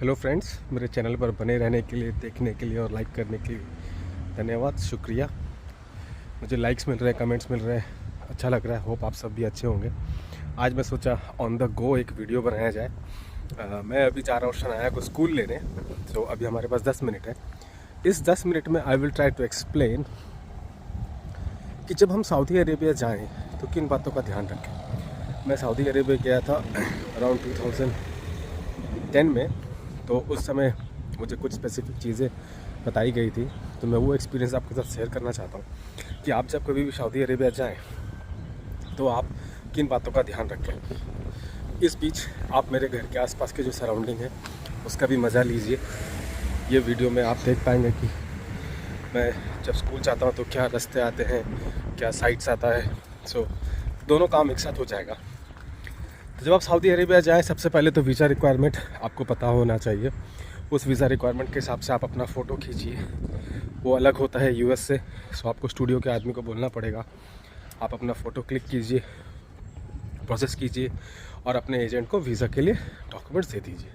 Hello friends, मेरे channel पर बने रहने के लिए, देखने के लिए और लाइक करने के लिए धन्यवाद, शुक्रिया। मुझे लाइक्स मिल रहे हैं, कमेंट्स मिल रहे हैं, अच्छा लग रहा है। होप आप सब भी अच्छे होंगे। आज मैं सोचा ऑन द गो एक वीडियो बनाया जाए। मैं अभी जा रहा हूँ शनाया को स्कूल लेने। तो अभी हमारे पास 10 मिनट है। इस 10 मिनट में I will try to explain कि जब हम सऊदी अरेबिया जाएँ तो किन बातों का ध्यान रखें। मैं सऊदी अरेबिया गया था अराउंड 2010 में, तो उस समय मुझे कुछ स्पेसिफिक चीज़ें बताई गई थी। तो मैं वो एक्सपीरियंस आपके साथ शेयर करना चाहता हूँ कि आप जब कभी भी सऊदी अरेबिया जाएं तो आप किन बातों का ध्यान रखें। इस बीच आप मेरे घर के आसपास के जो सराउंडिंग है उसका भी मज़ा लीजिए। ये वीडियो में आप देख पाएंगे कि मैं जब स्कूल जाता हूँ तो क्या रास्ते आते हैं, क्या साइट्स आता है। सो दोनों काम एक साथ हो जाएगा। तो जब आप सऊदी अरेबिया जाएं, सबसे पहले तो वीज़ा रिक्वायरमेंट आपको पता होना चाहिए। उस वीज़ा रिक्वायरमेंट के हिसाब से आप अपना फ़ोटो खींचिए। वो अलग होता है यूएस से। सो आपको स्टूडियो के आदमी को बोलना पड़ेगा, आप अपना फ़ोटो क्लिक कीजिए, प्रोसेस कीजिए और अपने एजेंट को वीज़ा के लिए डॉक्यूमेंट्स दे दीजिए।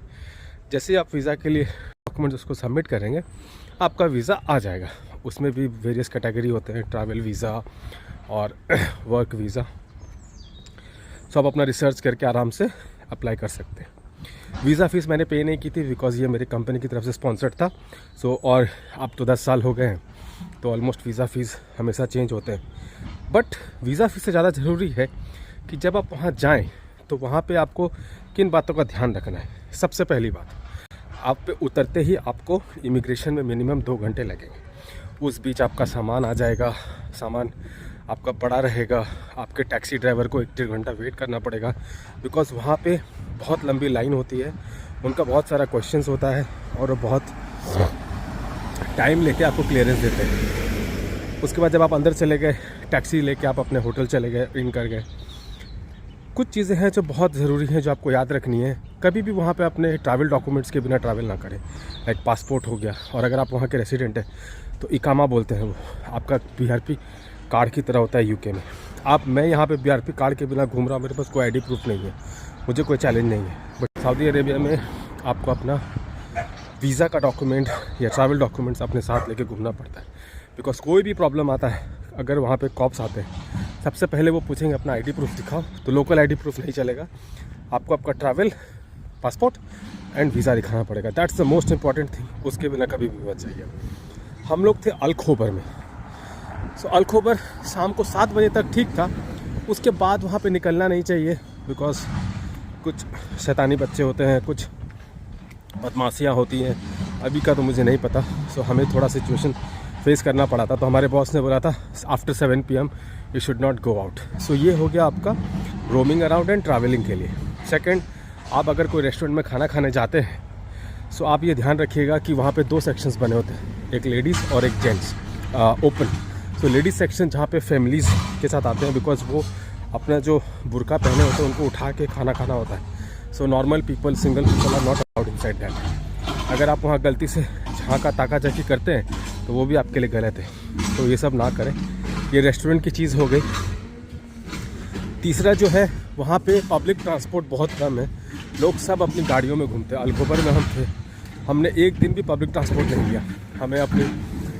जैसे आप वीज़ा के लिए डॉक्यूमेंट्स उसको सबमिट करेंगे, आपका वीज़ा आ जाएगा। उसमें भी वेरियस कैटेगरी होते हैं, ट्रैवल वीज़ा और वर्क वीज़ा। सो आप अपना रिसर्च करके आराम से अप्लाई कर सकते हैं। वीज़ा फ़ीस मैंने पे नहीं की थी बिकॉज़ ये मेरी कंपनी की तरफ से स्पॉन्सर्ड था। सो और अब तो 10 साल हो गए हैं, तो ऑलमोस्ट वीज़ा फ़ीस हमेशा चेंज होते हैं। बट वीज़ा फ़ीस से ज़्यादा ज़रूरी है कि जब आप वहाँ जाएं तो वहाँ पे आपको किन बातों का ध्यान रखना है। सबसे पहली बात, आप पे उतरते ही आपको इमिग्रेशन में मिनिमम 2 घंटे लगेंगे। उस बीच आपका सामान आ जाएगा, सामान आपका पड़ा रहेगा। आपके टैक्सी ड्राइवर को 1-1.5 घंटा वेट करना पड़ेगा बिकॉज़ वहाँ पे बहुत लंबी लाइन होती है। उनका बहुत सारा क्वेश्चंस होता है और वो बहुत टाइम लेके आपको क्लियरेंस देते हैं। उसके बाद जब आप अंदर चले गए, टैक्सी लेके आप अपने होटल चले गए, इन कर गए। कुछ चीज़ें हैं जो बहुत ज़रूरी हैं, जो आपको याद रखनी है। कभी भी वहाँ पे अपने ट्रैवल डॉक्यूमेंट्स के बिना ट्रैवल ना करें। लाइक पासपोर्ट हो गया, और अगर आप वहाँ के रेसिडेंट हैं तो इकामा बोलते हैं, वो आपका बीआरपी कार्ड की तरह होता है यूके में। मैं यहाँ पे बीआरपी कार्ड के बिना घूम रहा हूँ, मेरे पास कोई आईडी प्रूफ नहीं है, मुझे कोई चैलेंज नहीं है। बट सऊदी अरेबिया में आपको अपना वीज़ा का डॉक्यूमेंट या ट्रैवल डॉक्यूमेंट्स अपने साथ लेके घूमना पड़ता है। बिकॉज़ कोई भी प्रॉब्लम आता है, अगर वहाँ पे कॉप्स आते हैं, सबसे पहले वो पूछेंगे अपना आईडी प्रूफ दिखाओ। तो लोकल आईडी प्रूफ नहीं चलेगा, आपको आपका ट्रैवल पासपोर्ट एंड वीज़ा दिखाना पड़ेगा। That's the most important thing. उसके बिना कभी भी मत जाइए। हम लोग थे अल खोबर में। सो अल खोबर शाम को 7 बजे तक ठीक था। उसके बाद वहाँ पे निकलना नहीं चाहिए बिकॉज़ कुछ शैतानी बच्चे होते हैं, कुछ बदमाशियाँ होती हैं। अभी का तो मुझे नहीं पता। सो हमें थोड़ा सिचुएशन फेस करना पड़ा था। तो हमारे बॉस ने बोला था after 7 PM you should not go out. So ये हो गया आपका रोमिंग अराउंड एंड ट्रैवलिंग के लिए। सेकंड, आप अगर कोई रेस्टोरेंट में खाना खाने जाते हैं सो आप ये ध्यान रखिएगा कि वहाँ पे 2 सेक्शंस बने होते हैं, एक लेडीज़ और एक जेंट्स ओपन। सो लेडीज़ सेक्शन जहाँ पे फैमिलीज़ के साथ आते हैं, बिकॉज वो अपना जो बुर्का पहने होते हैं उनको उठा के खाना खाना होता है। So normal people, single people are not allowed inside that. अगर आप वहाँ गलती से झाँका ताका-झाकी करते हैं तो वो भी आपके लिए गलत है। तो ये सब ना करें। ये रेस्टोरेंट की चीज़ हो गई। तीसरा जो है, वहाँ पे पब्लिक ट्रांसपोर्ट बहुत कम है, लोग सब अपनी गाड़ियों में घूमते हैं। अल खोबर में हम थे, हमने एक दिन भी पब्लिक ट्रांसपोर्ट नहीं लिया। हमें अपनी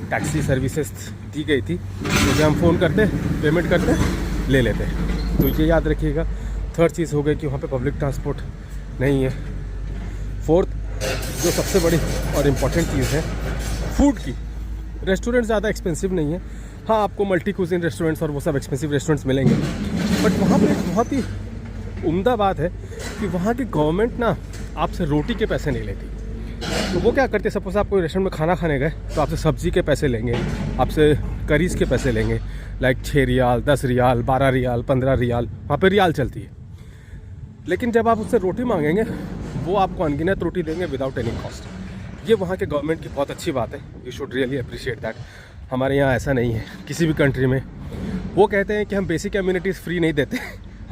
टैक्सी सर्विसेज दी गई थी, क्योंकि हम फ़ोन करते, पेमेंट करते, ले लेते। तो ये याद रखिएगा। थर्ड चीज़ हो गई कि वहाँ पे पब्लिक ट्रांसपोर्ट नहीं है। फोर्थ, जो सबसे बड़ी और इम्पॉर्टेंट चीज़ है, फूड की। रेस्टोरेंट ज़्यादा एक्सपेंसिव नहीं है। हाँ, आपको मल्टी कुज़िन रेस्टोरेंट्स और वो सब एक्सपेंसिव रेस्टोरेंट्स मिलेंगे, बट वहाँ पे एक बहुत ही उम्दा बात है कि वहाँ की गवर्नमेंट ना आपसे रोटी के पैसे नहीं लेती। तो वो क्या करते हैं, सपोज आप कोई रेस्टोरेंट में खाना खाने गए तो आपसे सब्ज़ी के पैसे लेंगे, आपसे करीज़ के पैसे लेंगे। लाइक 6 रियाल, 10 रियाल, 12 रियाल, 15 रियाल, वहाँ पे रियाल चलती है। लेकिन जब आप उससे रोटी मांगेंगे, वो आपको अनगिनत रोटी देंगे विदाउट एनी कॉस्ट। ये वहाँ के गवर्नमेंट की बहुत अच्छी बात है। You should really appreciate that. हमारे यहाँ ऐसा नहीं है किसी भी कंट्री में। वो कहते हैं कि हम बेसिक कम्युनिटीज़ फ्री नहीं देते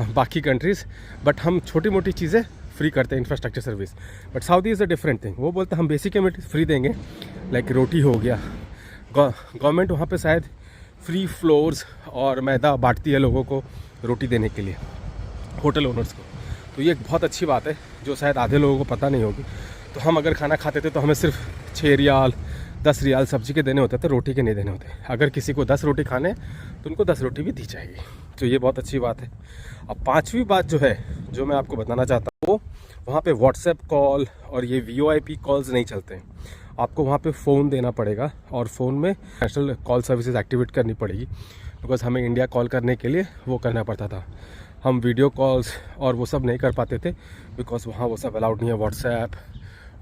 बाकी कंट्रीज़, बट हम छोटी मोटी चीज़ें फ्री करते हैं, infrastructure service. But Saudi is a different thing. वो बोलते हैं हम बेसिक कम्युनिटीज़ फ्री देंगे, लाइक रोटी हो गया। गवर्नमेंट वहाँ पे शायद फ्री फ्लोर्स और मैदा बांटती है लोगों को रोटी देने के लिए, होटल ओनर्स को। तो ये एक बहुत अच्छी बात है जो शायद आधे लोगों को पता नहीं होगी। तो हम अगर खाना खाते थे तो हमें सिर्फ 6 रियाल 10 रियाल सब्जी के देने होते थे, रोटी के नहीं देने होते। अगर किसी को 10 रोटी खाने तो उनको 10 रोटी भी दी जाएगी, तो ये बहुत अच्छी बात है। अब 5वीं बात जो है, जो मैं आपको बताना चाहता हूँ, वो वहाँ पे व्हाट्सएप कॉल और ये VoIP कॉल्स नहीं चलते हैं। आपको वहाँ पे फ़ोन देना पड़ेगा और फ़ोन में नेशनल कॉल सर्विसेज एक्टिवेट करनी पड़ेगी, बिकॉज़ हमें इंडिया कॉल करने के लिए वो करना पड़ता था। हम वीडियो कॉल्स और वो सब नहीं कर पाते थे, बिकॉज़ वहाँ वो सब अलाउड नहीं है। व्हाट्सएप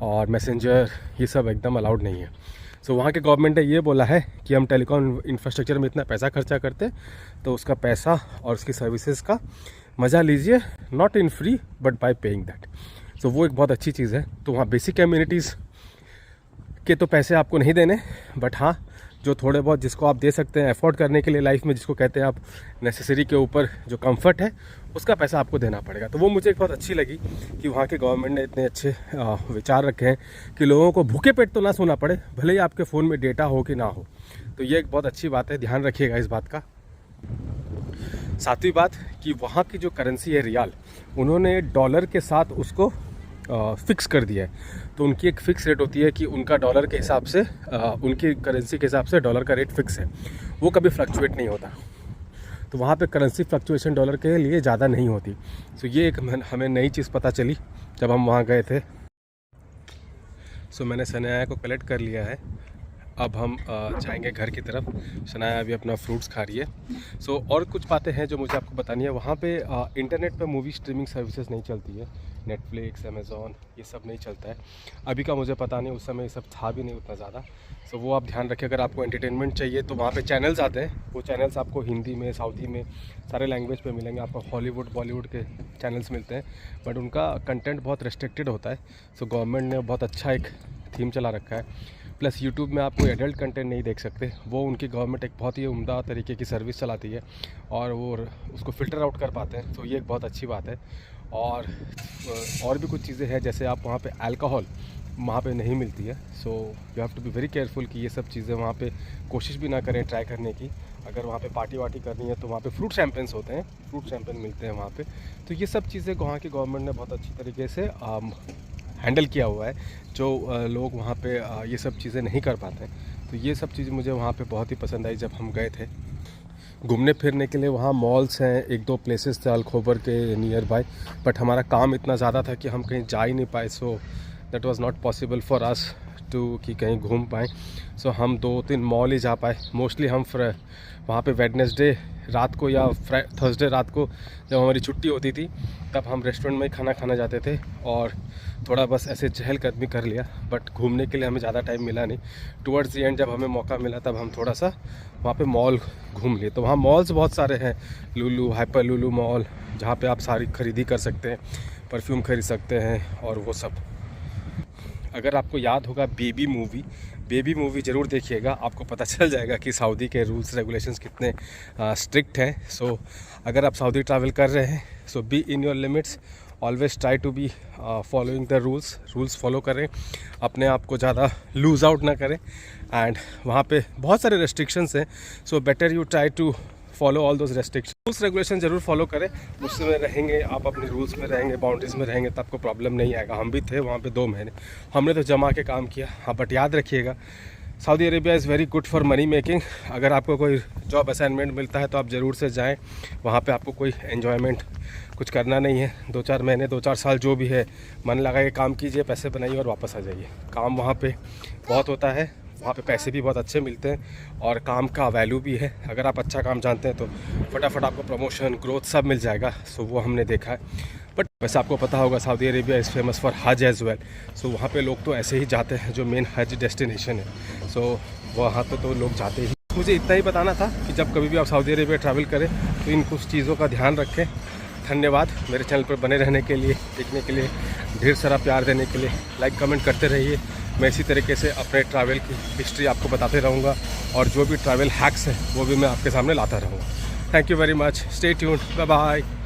और मैसेंजर ये सब एकदम अलाउड नहीं है। सो वहाँ के गवर्नमेंट ने ये बोला है कि हम टेलीकॉम इंफ्रास्ट्रक्चर में इतना पैसा खर्चा करते, तो उसका पैसा और उसकी सर्विसेज का मज़ा लीजिए, not in free but by paying that. So वो एक बहुत अच्छी चीज़ है। तो वहाँ बेसिक कम्युनिटीज़ के तो पैसे आपको नहीं देने, बट हाँ जो थोड़े बहुत जिसको आप दे सकते हैं अफोर्ड करने के लिए लाइफ में, जिसको कहते हैं आप नेसेसरी के ऊपर जो कंफर्ट है, उसका पैसा आपको देना पड़ेगा। तो वो मुझे बहुत अच्छी लगी कि वहाँ के गवर्नमेंट ने इतने अच्छे विचार रखे हैं कि लोगों को भूखे पेट तो ना सोना पड़े, भले ही आपके फ़ोन में डेटा हो कि ना हो। तो ये एक बहुत अच्छी बात है, ध्यान रखिएगा इस बात का। 7वीं बात कि वहाँ की जो करेंसी है रियाल, उन्होंने डॉलर के साथ उसको फिक्स कर दिया है। तो उनकी एक फ़िक्स रेट होती है कि उनका डॉलर के हिसाब से उनकी करेंसी के हिसाब से डॉलर का रेट फिक्स है, वो कभी फ्लक्चुएट नहीं होता। तो वहाँ पे करेंसी फ्लक्चुएशन डॉलर के लिए ज़्यादा नहीं होती। सो ये एक हमें नई चीज़ पता चली जब हम वहाँ गए थे। सो मैंने सनाया को कलेक्ट कर लिया है। अब हम जाएंगे घर की तरफ। शनाया अभी अपना फ्रूट्स खा रही है। सो और कुछ बातें हैं जो मुझे आपको बतानी है। वहाँ पे इंटरनेट पे मूवी स्ट्रीमिंग सर्विसेज नहीं चलती है, नेटफ्लिक्स, अमेज़ॉन ये सब नहीं चलता है। अभी का मुझे पता नहीं, उस समय ये सब था भी नहीं उतना ज़्यादा। सो वो आप ध्यान रखें। अगर आपको एंटरटेनमेंट चाहिए तो वहाँ पे चैनल्स आते हैं, वो चैनल्स आपको हिंदी में, साउथी में, सारे लैंग्वेज पे मिलेंगे। आपको हॉलीवुड बॉलीवुड के चैनल्स मिलते हैं, बट उनका कंटेंट बहुत रेस्ट्रिक्टेड होता है। सो गवर्नमेंट ने बहुत अच्छा एक थीम चला रखा है। प्लस यूट्यूब में आप कोई एडल्ट कंटेंट नहीं देख सकते। वो उनकी गवर्नमेंट एक बहुत ही उम्दा तरीके की सर्विस चलाती है और वो उसको फ़िल्टर आउट कर पाते हैं। तो ये एक बहुत अच्छी बात है। और भी कुछ चीज़ें हैं, जैसे आप वहाँ पे अल्कोहल वहाँ पे नहीं मिलती है। So you have to be very careful कि ये सब चीज़ें वहाँ पे कोशिश भी ना करें ट्राई करने की। अगर वहाँ पे पार्टी वार्टी करनी है तो वहाँ पे फ्रूट शैम्पेन्स होते हैं, फ्रूट शैम्पेन मिलते हैं वहाँ पे। तो ये सब चीज़ें वहाँ की गवर्नमेंट ने बहुत अच्छी तरीके से हैंडल किया हुआ है, जो लोग वहाँ पे ये सब चीज़ें नहीं कर पाते हैं। तो ये सब चीज़ें मुझे वहाँ पे बहुत ही पसंद आई जब हम गए थे घूमने फिरने के लिए। वहाँ मॉल्स हैं, 1-2 प्लेसेस थे अल-खोबर के नियर बाय, बट हमारा काम इतना ज़्यादा था कि हम कहीं जा ही नहीं पाए। So that was not possible for us to कि कहीं घूम पाएँ। सो हम 2-3 मॉल ही जा पाए। मोस्टली हम वहाँ पे वेडनेसडे रात को या थर्सडे रात को जब हमारी छुट्टी होती थी, तब हम रेस्टोरेंट में खाना खाना जाते थे और थोड़ा बस ऐसे चहलकदमी कर लिया। बट घूमने के लिए हमें ज़्यादा टाइम मिला नहीं। टुवर्ड्स द एंड जब हमें मौका मिला तब हम थोड़ा सा वहाँ पे मॉल घूम लिए। तो वहाँ मॉल्स बहुत सारे हैं, लुलु, हाइपर लुलु मॉल, जहाँ पे आप सारी खरीदी कर सकते हैं, परफ्यूम खरीद सकते हैं और वो सब। अगर आपको याद होगा बेबी मूवी ज़रूर देखिएगा, आपको पता चल जाएगा कि सऊदी के रूल्स रेगुलेशंस कितने स्ट्रिक्ट हैं। सो अगर आप सऊदी ट्रैवल कर रहे हैं, so be in your limits, always try to be following the rules follow करें, अपने आप को ज़्यादा लूज़ आउट ना करें। एंड वहाँ पे बहुत सारे रेस्ट्रिक्शंस हैं, so better you try to follow all those restriction. Rules regulation ज़रूर फॉलो करें, उसमें रहेंगे आप, अपने रूल्स में रहेंगे, बाउंड्रीज में रहेंगे, तो आपको प्रॉब्लम नहीं आएगा। हम भी थे वहाँ पे 2 महीने, हमने तो जमा के काम किया। हाँ, बट याद रखिएगा Saudi Arabia is very good for money making. अगर आपको कोई जॉब असाइनमेंट मिलता है तो आप ज़रूर से जाएँ। वहाँ पे आपको कोई एन्जॉयमेंट कुछ करना नहीं है। 2-4 महीने 2-4 साल जो भी है, मन लगा के काम कीजिए, पैसे बनाइए और वापस आ जाइए। काम वहाँ पे बहुत होता है, वहाँ पे पैसे भी बहुत अच्छे मिलते हैं और काम का वैल्यू भी है। अगर आप अच्छा काम जानते हैं तो फटाफट आपको प्रमोशन, ग्रोथ सब मिल जाएगा। सो वो हमने देखा है। बट वैसे आपको पता होगा Saudi Arabia is famous for हज एज़ वेल। सो वहाँ पे लोग तो ऐसे ही जाते हैं, जो मेन हज डेस्टिनेशन है। सो वहाँ तो लोग जाते ही। मुझे इतना ही बताना था कि जब कभी भी आप सऊदी अरेबिया ट्रैवल करें तो इन कुछ चीज़ों का ध्यान रखें। धन्यवाद मेरे चैनल पर बने रहने के लिए, देखने के लिए, ढेर सारा प्यार देने के लिए। लाइक कमेंट करते रहिए। मैं इसी तरीके से अपने ट्रैवल की हिस्ट्री आपको बताते रहूँगा और जो भी ट्रैवल हैक्स हैं वो भी मैं आपके सामने लाता रहूँगा। Thank you very much, stay tuned, bye bye.